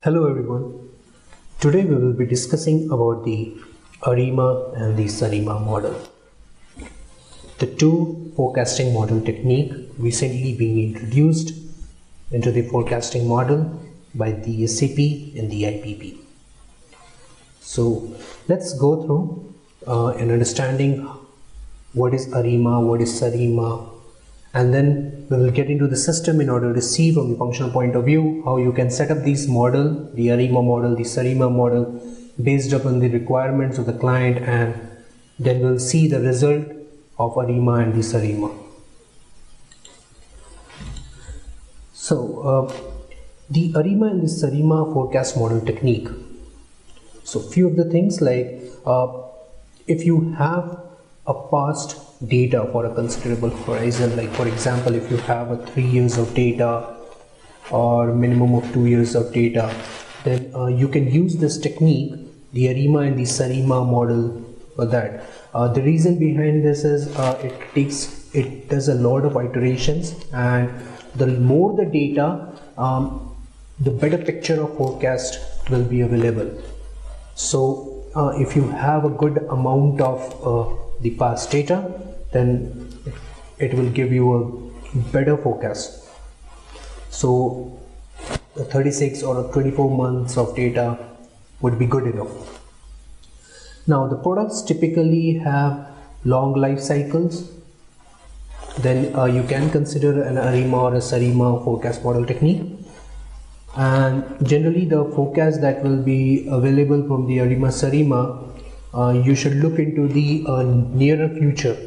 Hello everyone. Today we will be discussing about the ARIMA and the SARIMA model. The two forecasting model technique recently being introduced into the forecasting model by the SAP and the IBP. So let's go through an understanding what is ARIMA, what is SARIMA, and then we will get into the system in order to see from the functional point of view how you can set up these model, the ARIMA model, the SARIMA model based upon the requirements of the client, and then we'll see the result of ARIMA and the SARIMA. So the ARIMA and the SARIMA forecast model technique. So few of the things like if you have a past data for a considerable horizon, like for example if you have a 3 years of data or minimum of 2 years of data, then you can use this technique, the ARIMA and the SARIMA model, for that. The reason behind this is it does a lot of iterations, and the more the data, the better picture of forecast will be available. So if you have a good amount of the past data, then it will give you a better forecast. So 36 or 24 months of data would be good enough. Now the products typically have long life cycles. Then you can consider an ARIMA or a SARIMA forecast model technique. And generally the forecast that will be available from the ARIMA SARIMA, you should look into the nearer future,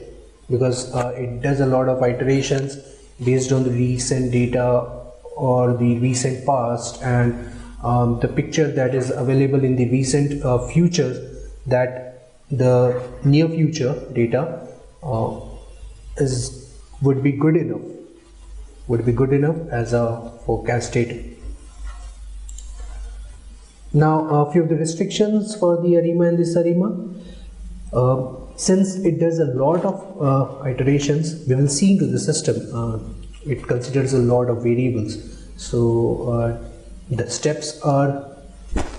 because it does a lot of iterations based on the recent data or the recent past, and the picture that is available in the recent future, that the near future data would be good enough as a forecast data. Now a few of the restrictions for the ARIMA and the SARIMA. Since it does a lot of iterations, we will see into the system, it considers a lot of variables. So the steps are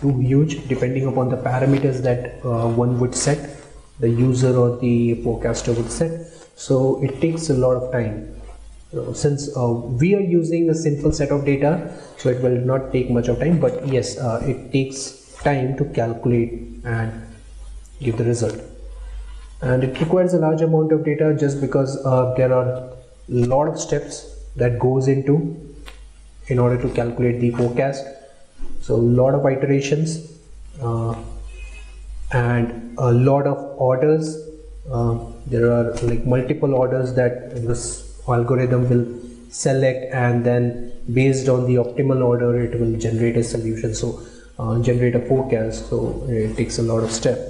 too huge depending upon the parameters that one would set, the user or the forecaster would set. So it takes a lot of time. Since we are using a simple set of data, so it will not take much of time, but yes, it takes time to calculate and give the result, and it requires a large amount of data just because there are a lot of steps that goes into in order to calculate the forecast. So a lot of iterations and a lot of orders. There are like multiple orders that this algorithm will select, and then based on the optimal order it will generate a solution, so generate a forecast. So it takes a lot of steps,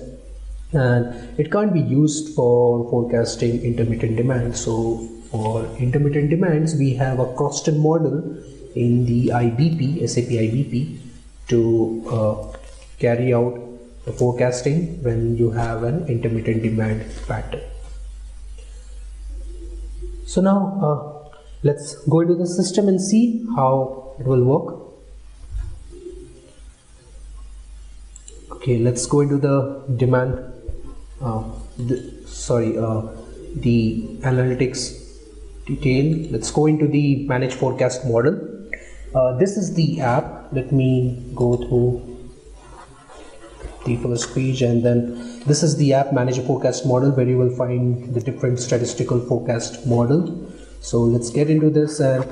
and it can't be used for forecasting intermittent demand. So for intermittent demands we have a costed model in the IBP, SAP IBP, to carry out the forecasting when you have an intermittent demand pattern. So now let's go into the system and see how it will work. Okay, let's go into the demand, the analytics detail. Let's go into the manage forecast model. This is the app. Let me go through the first page, and then this is the app manage a forecast model, where you will find the different statistical forecast model. So let's get into this, and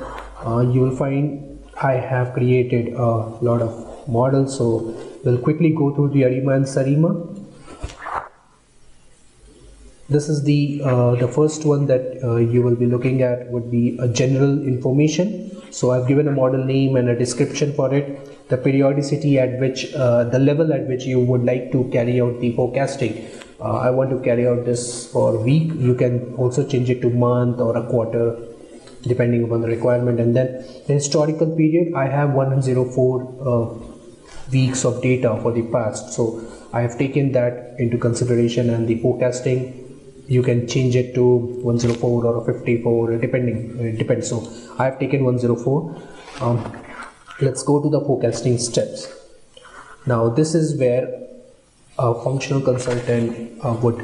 you will find I have created a lot of models. So we'll quickly go through the ARIMA and SARIMA. This is the first one that you will be looking at would be a general information. So I've given a model name and a description for it, the periodicity at which, the level at which you would like to carry out the forecasting. I want to carry out this for a week. You can also change it to month or a quarter depending upon the requirement. And then the historical period, I have 104 weeks of data for the past. So I have taken that into consideration, and the forecasting you can change it to 104 or 54 depending, it depends. So I have taken 104. Let's go to the forecasting steps. Now this is where a functional consultant would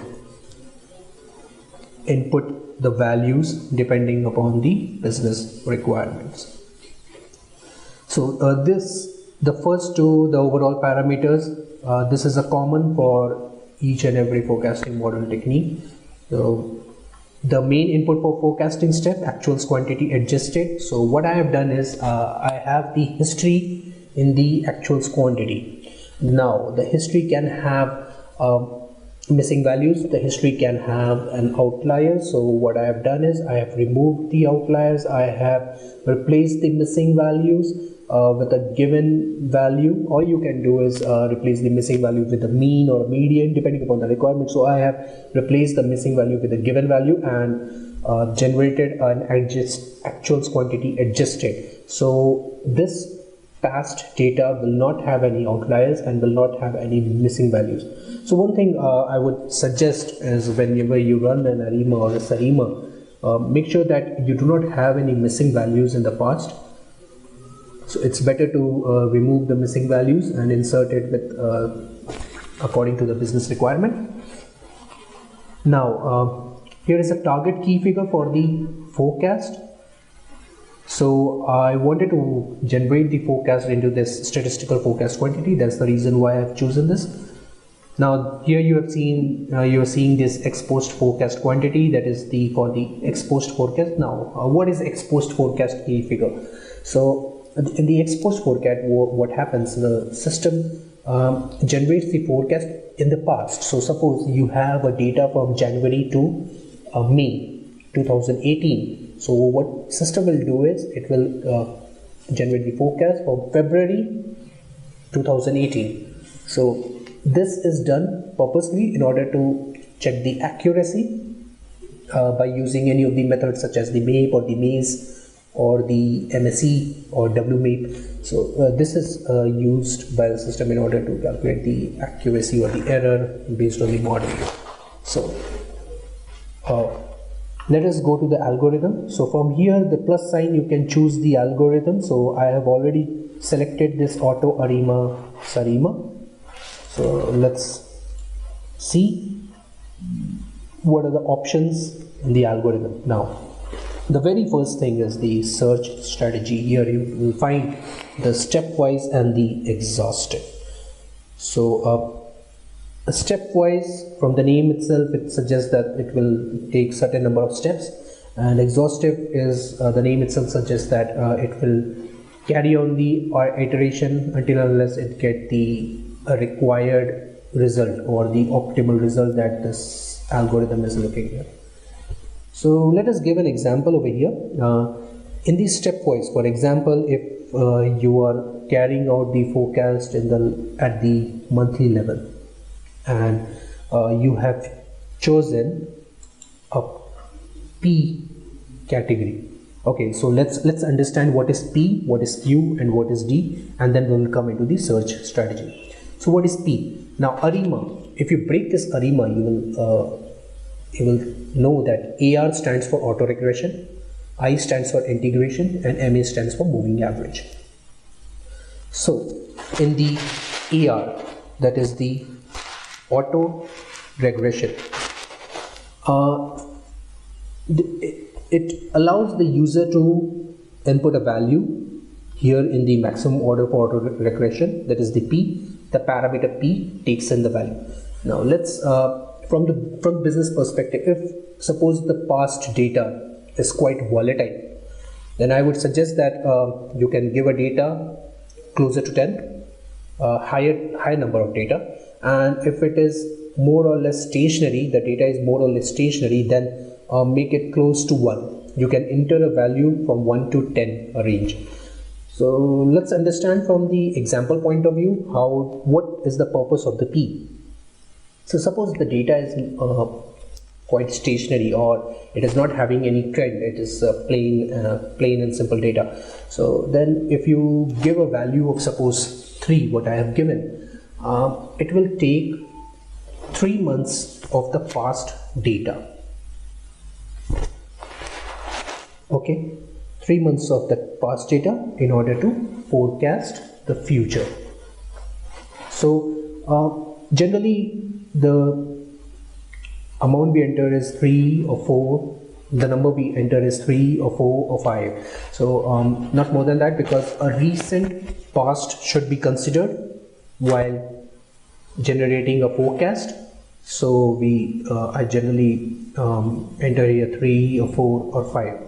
input the values depending upon the business requirements. So the first two, the overall parameters, this is a common for each and every forecasting model technique. So the main input for forecasting step, actuals quantity adjusted. So what I have done is I have the history in the actuals quantity. Now the history can have missing values, the history can have an outlier. So what I have done is I have removed the outliers, I have replaced the missing values with a given value, or you can do is replace the missing value with a mean or a median depending upon the requirement. So I have replaced the missing value with a given value and generated an actuals quantity adjusted. So this past data will not have any outliers and will not have any missing values. So one thing I would suggest is whenever you run an ARIMA or a SARIMA, make sure that you do not have any missing values in the past. So it's better to remove the missing values and insert it with according to the business requirement. Now here is a target key figure for the forecast. So I wanted to generate the forecast into this statistical forecast quantity. That's the reason why I've chosen this. Now here you have seen you are seeing this ex post forecast quantity, that is for the ex post forecast. Now what is ex post forecast key figure? So in the ex post forecast, what happens, the system generates the forecast in the past. So suppose you have a data from January to May 2018. So what system will do is it will generate the forecast for February 2018. So this is done purposely in order to check the accuracy by using any of the methods such as the MAPE or the maze or the MSE or WMAPE. So this is used by the system in order to calculate the accuracy or the error based on the model. So let us go to the algorithm. So from here, the plus sign, you can choose the algorithm. So I have already selected this Auto ARIMA SARIMA. So let's see what are the options in the algorithm. Now the very first thing is the search strategy. Here you will find the stepwise and the exhaustive. So stepwise, from the name itself, it suggests that it will take certain number of steps, and exhaustive is the name itself suggests that it will carry on the iteration until unless it get the required result or the optimal result that this algorithm is looking at. So let us give an example over here. In the stepwise, for example, if you are carrying out the forecast at the monthly level, and you have chosen a P category. Okay, so let's understand what is P, what is Q, and what is D, and then we will come into the search strategy. So what is P? Now ARIMA, if you break this ARIMA, you will know that AR stands for autoregulation, I stands for integration, and MA stands for moving average. So in the AR, that is the auto regression, it allows the user to input a value here in the maximum order for auto regression, that is the P. The parameter P takes in the value. Now let's from the business perspective, if suppose the past data is quite volatile, then I would suggest that you can give a data closer to 10, high number of data. And if it is more or less stationary, the data is more or less stationary, then make it close to 1. You can enter a value from 1 to 10 range. So let's understand from the example point of view what is the purpose of the P. So suppose the data is quite stationary, or it is not having any trend, it is plain and simple data. So then if you give a value of suppose 3, what I have given, it will take 3 months of the past data. Okay, 3 months of the past data in order to forecast the future. So generally the amount we enter is 3 or 4, the number we enter is 3 or 4 or 5. So not more than that, because a recent past should be considered while generating a forecast. So I generally enter here 3 or 4 or 5.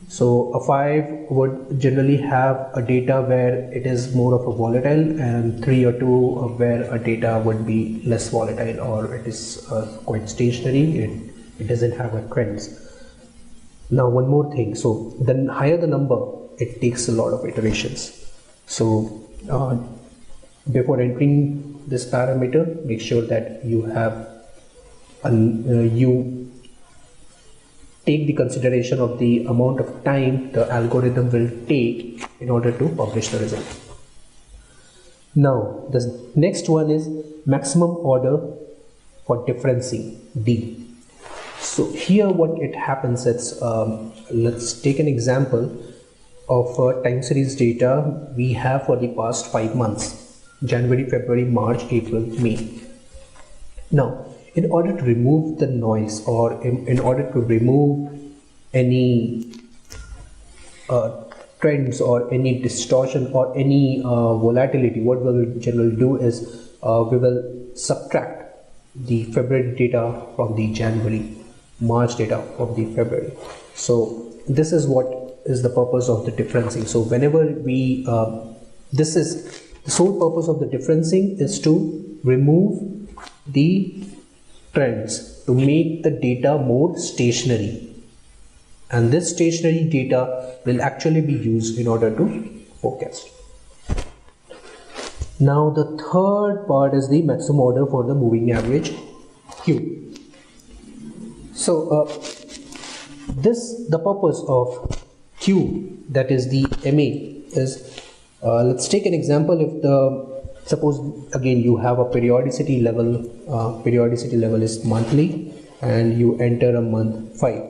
So a 5 would generally have a data where it is more of a volatile, and 3 or 2 where a data would be less volatile, or it is quite stationary, it doesn't have a trends. Now one more thing, so the higher the number, it takes a lot of iterations. So before entering this parameter, make sure that you have you take the consideration of the amount of time the algorithm will take in order to publish the result. Now the next one is maximum order for differencing, D. So here what it happens, it's let's take an example of time series data we have for the past 5 months, January, February, March, April, May. Now in order to remove the noise, or in order to remove any trends or any distortion or any volatility, what we will generally do is we will subtract the February data from the January, March data from the February. So this is what is the purpose of the differencing. So whenever we this is the sole purpose of the differencing, is to remove the trends, to make the data more stationary, and this stationary data will actually be used in order to forecast. Now the third part is the maximum order for the moving average, Q. So the purpose of Q, that is the MA, is let's take an example. If suppose again you have a periodicity level is monthly, and you enter a month 5.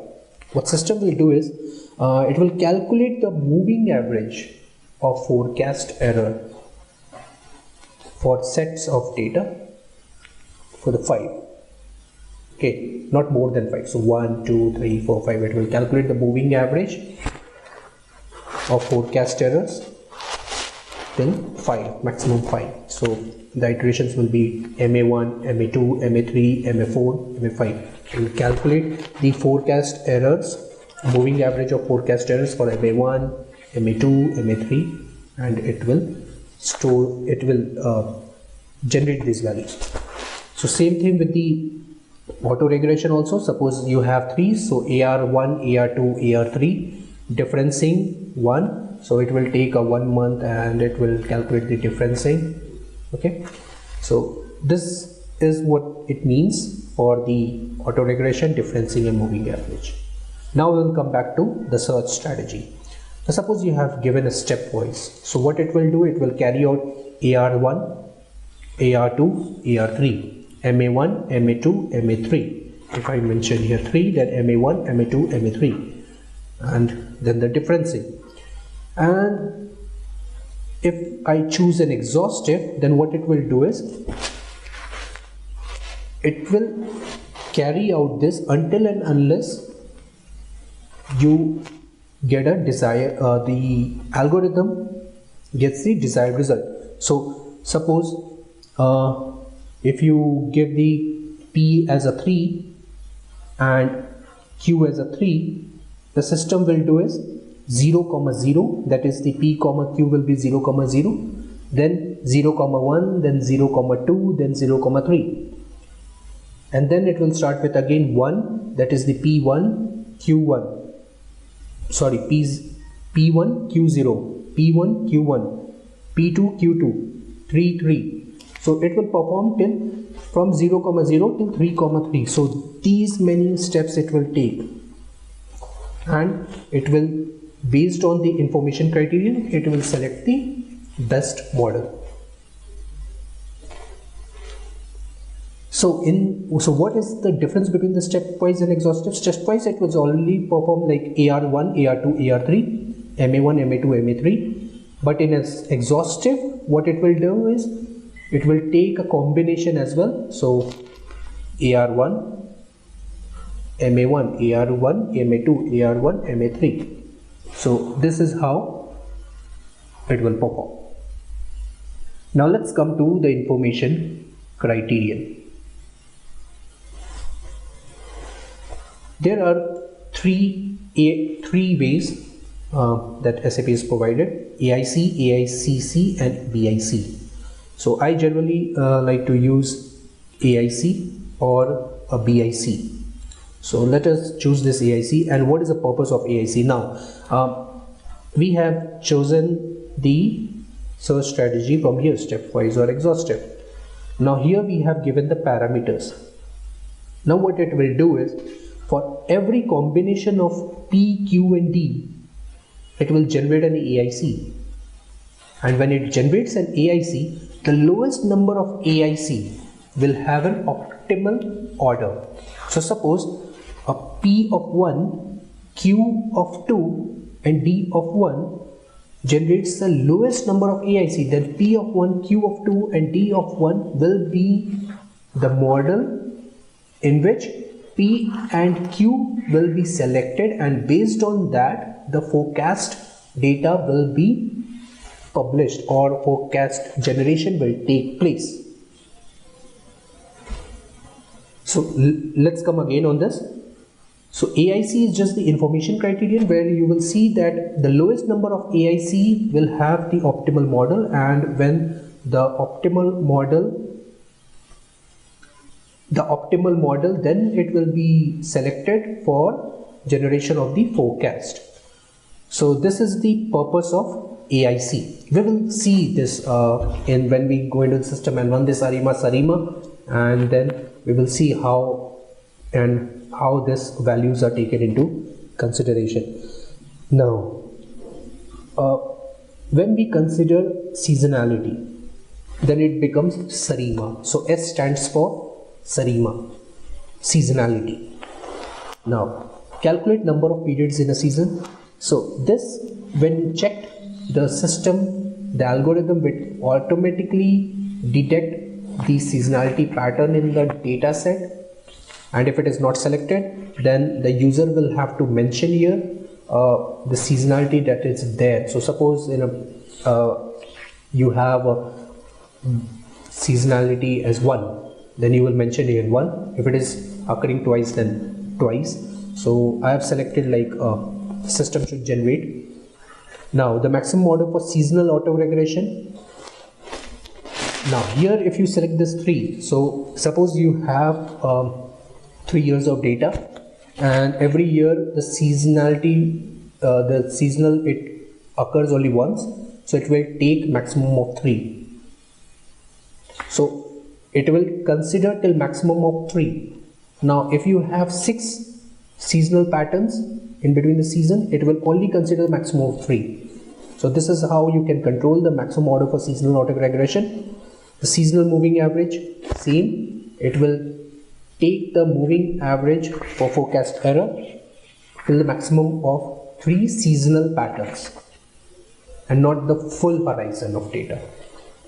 What system will do is it will calculate the moving average of forecast error for sets of data for the 5. Okay, not more than 5. So 1, 2, 3, 4, 5. It will calculate the moving average of forecast errors till 5, maximum 5. So the iterations will be MA1, MA2, MA3, MA4, MA5. It will calculate the forecast errors, moving average of forecast errors for MA1, MA2, MA3, and it will generate these values. So same thing with the auto-regulation also. Suppose you have 3, so AR1, AR2, AR3, differencing 1. So it will take a 1 month and it will calculate the differencing. Okay, so this is what it means for the auto-regression, differencing and moving average. Now we will come back to the search strategy. Now suppose you have given a stepwise. So what it will do, it will carry out AR1, AR2, AR3, MA1, MA2, MA3. If I mention here 3, then MA1, MA2, MA3, and then the differencing. And if I choose an exhaustive, then what it will do is it will carry out this until and unless you get a the algorithm gets the desired result. So suppose if you give the P as a 3 and Q as a 3, the system will do is 0, 0, that is the P, Q will be 0, 0, then 0, 1, then 0, 2, then 0, 3, and then it will start with again 1, that is the P1, Q1, sorry, P1, Q0, P1, Q1, P2, Q2, 3, 3. So it will perform till from 0, 0 till 3, 3. So these many steps it will take, and it will, based on the information criterion, it will select the best model. So what is the difference between the stepwise and exhaustive? Stepwise it was only perform like AR1, AR2, AR3, MA1, MA2, MA3. But in exhaustive, what it will do is It will take a combination as well. So AR1, MA1, AR1, MA2, AR1, MA3. So this is how it will perform. Now let's come to the information criterion. There are three ways that SAP is provided: AIC, AICC and BIC. So I generally like to use AIC or a BIC. So let us choose this AIC. And what is the purpose of AIC? Now we have chosen the search strategy from here, stepwise or exhaustive. Now here we have given the parameters. Now what it will do is, for every combination of P, Q and D, it will generate an AIC. And when it generates an AIC, the lowest number of AIC will have an optimal order. So suppose a P of 1, Q of 2 and D of 1 generates the lowest number of AIC, then P of 1, Q of 2 and D of 1 will be the model in which P and Q will be selected, and based on that the forecast data will be published or forecast generation will take place. So let's come again on this. So AIC is just the information criterion, where you will see that the lowest number of AIC will have the optimal model, and when the optimal model, then it will be selected for generation of the forecast. So this is the purpose of AIC. We will see this when we go into the system and run this ARIMA SARIMA, and then we will see how these values are taken into consideration. Now when we consider seasonality, then it becomes SARIMA. So S stands for SARIMA, seasonality. Now calculate number of periods in a season. So this, when you checked the system, the algorithm will automatically detect the seasonality pattern in the data set, and if it is not selected, then the user will have to mention here the seasonality that is there. So suppose you have a seasonality as 1, then you will mention here 1. If it is occurring twice, then twice. So I have selected like system should generate. Now the maximum order for seasonal auto-regression. Now here if you select this 3, so suppose you have 3 years of data, and every year the seasonality, the seasonal, it occurs only once, so it will take maximum of 3. So it will consider till maximum of 3. Now if you have 6 seasonal patterns in between the season, it will only consider maximum of 3. So this is how you can control the maximum order for seasonal auto-regression. The seasonal moving average, same, it will take the moving average for forecast error till the maximum of 3 seasonal patterns and not the full horizon of data.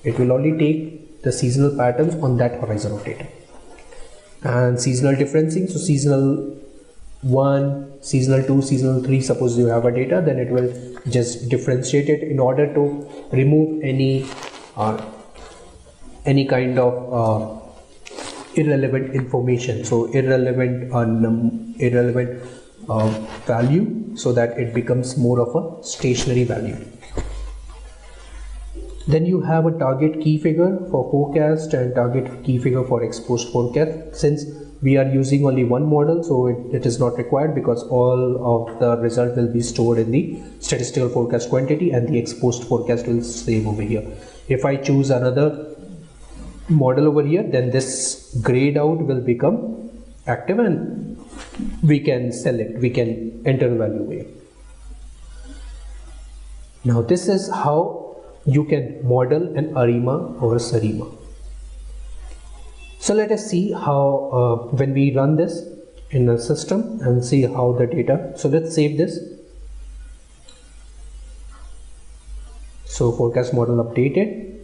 It will only take the seasonal patterns on that horizon of data. And seasonal differencing, so seasonal 1, seasonal 2, seasonal 3, suppose you have a data, then it will just differentiate it in order to remove any kind of irrelevant information, so irrelevant value, so that it becomes more of a stationary value. Then you have a target key figure for forecast and target key figure for exposed forecast. Since we are using only one model, so it is not required, because all of the result will be stored in the statistical forecast quantity and the exposed forecast will save over here. If I choose another model over here, then this grayed out will become active and we can select, we can enter the value here. Now this is how you can model an ARIMA or a SARIMA. So let us see how when we run this in the system and see how the data. So let's save this. So forecast model updated.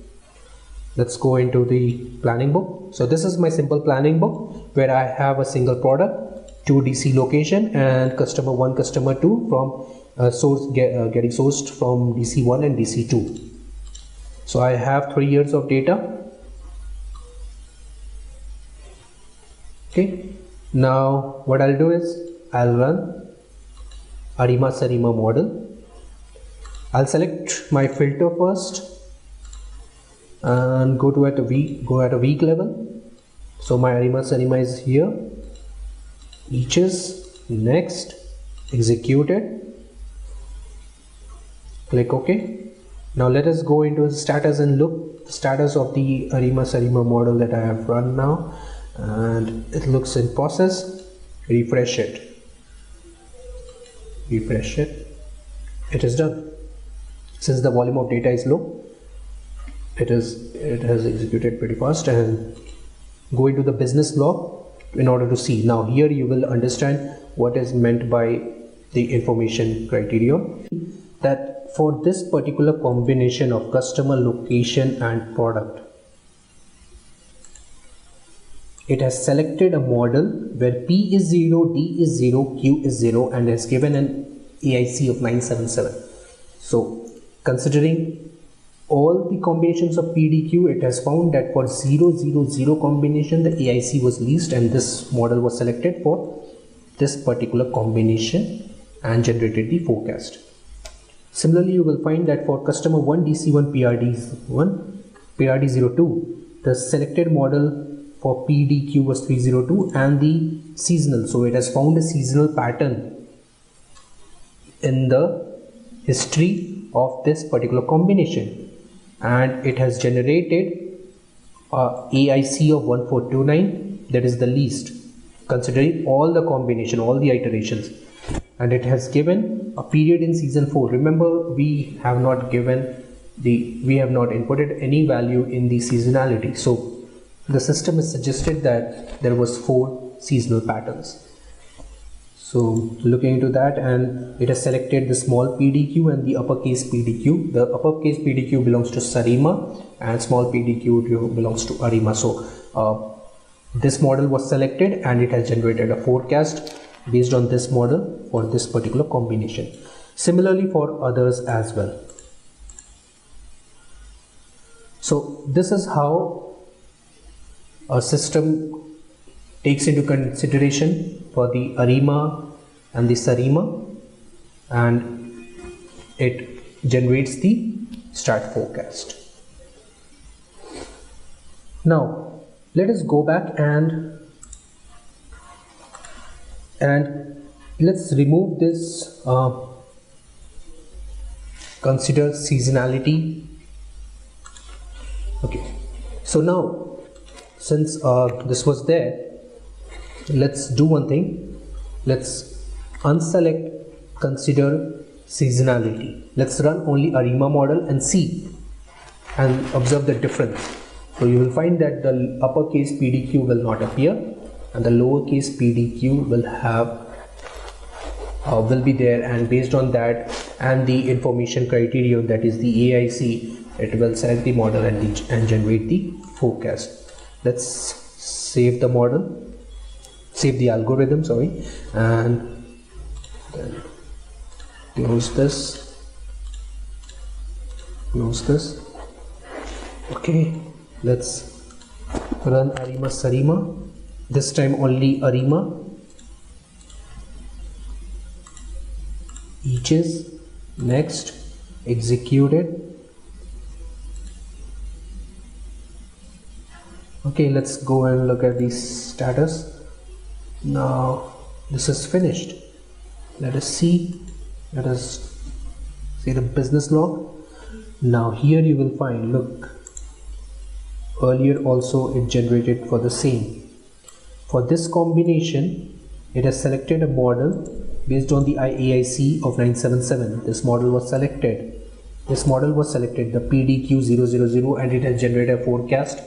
Let's go into the planning book. So this is my simple planning book where I have a single product, 2 DC location, and customer 1, customer 2 from getting sourced from DC1 and DC2. So I have 3 years of data. Okay, now what I'll do is I'll run ARIMA SARIMA model. I'll select my filter first and go at a week level. So my ARIMA SARIMA is here. Each is next, executed. Click OK. Now let us go into status and look the status of the ARIMA SARIMA model that I have run now, and it looks in process. Refresh it. Refresh it. It is done. Since the volume of data is low, it has executed pretty fast. And go into the business log in order to see. Now here you will understand what is meant by the information criterion, that for this particular combination of customer, location and product, it has selected a model where P is 0, D is 0, Q is 0, and has given an AIC of 977. So considering all the combinations of PDQ, it has found that for 000 combination the AIC was least, and this model was selected for this particular combination and generated the forecast. Similarly, you will find that for customer 1 DC1 PRD1 PRD02, the selected model for PDQ was 302 and the seasonal, so it has found a seasonal pattern in the history of this particular combination, and it has generated a AIC of 1429, that is the least considering all the combination, all the iterations, and it has given a period in season 4. Remember, we have not inputted any value in the seasonality, so the system has suggested that there was 4 seasonal patterns. So looking into that, and it has selected the small PDQ and the uppercase PDQ. The uppercase PDQ belongs to SARIMA and small PDQ belongs to ARIMA. So this model was selected and it has generated a forecast based on this model for this particular combination. Similarly for others as well. So this is how a system takes into consideration for the ARIMA and the SARIMA, and it generates the stat forecast. Now let us go back and let's remove this consider seasonality. Okay, so now since this was there, let's do one thing. Let's unselect consider seasonality. Let's run only ARIMA model and see and observe the difference. So you will find that the uppercase PDQ will not appear and the lowercase PDQ will be there, and based on that and the information criterion, that is the AIC, it will select the model and generate the forecast. Let's save the model, save the algorithm, sorry, and then close this. Okay, let's run ARIMA SARIMA, this time only ARIMA. Each is next, executed. Okay, let's go and look at the status. Now this is finished. Let us see the business log. Now here you will find, look, earlier also it generated for the same. For this combination, it has selected a model based on the AIC of 977. This model was selected. The PDQ 000, and it has generated a forecast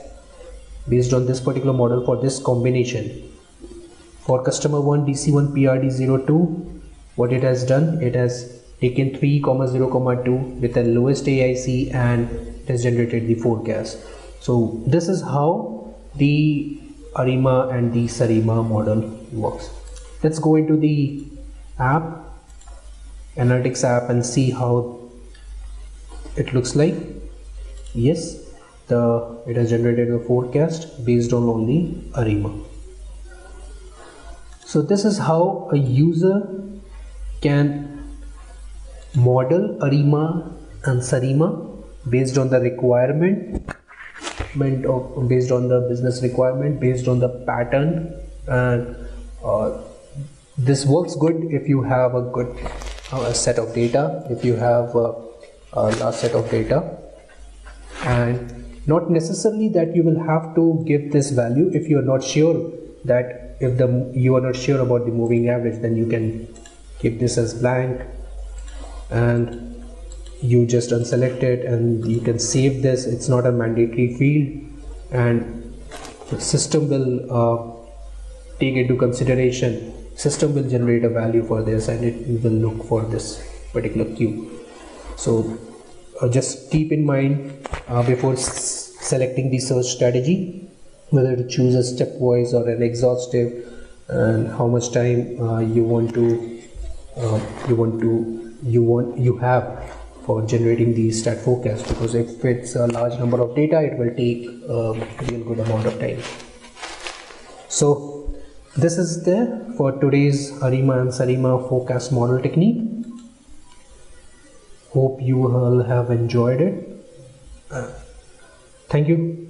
based on this particular model for this combination. For customer 1 DC1 PRD02, what it has done, it has taken 3, 0, 2 with the lowest AIC and it has generated the forecast. So this is how the ARIMA and the SARIMA model works. Let's go into the app, analytics app, and see how it looks like. Yes, it has generated a forecast based on only ARIMA. So this is how a user can model ARIMA and SARIMA based on the requirement, based on the business requirement, based on the pattern. And this works good if you have a good set of data, if you have a large set of data, and not necessarily that you will have to give this value if you are not sure that you are not sure about the moving average, then you can keep this as blank and you just unselect it, and you can save this. It's not a mandatory field, and the system will take into consideration. System will generate a value for this, and it will look for this particular Q. So just keep in mind before selecting the search strategy whether to choose a stepwise or an exhaustive, and how much time you have for generating the stat forecast, because if it's a large number of data, it will take a real good amount of time. So this is there for today's ARIMA and SARIMA forecast model technique. Hope you all have enjoyed it. Thank you.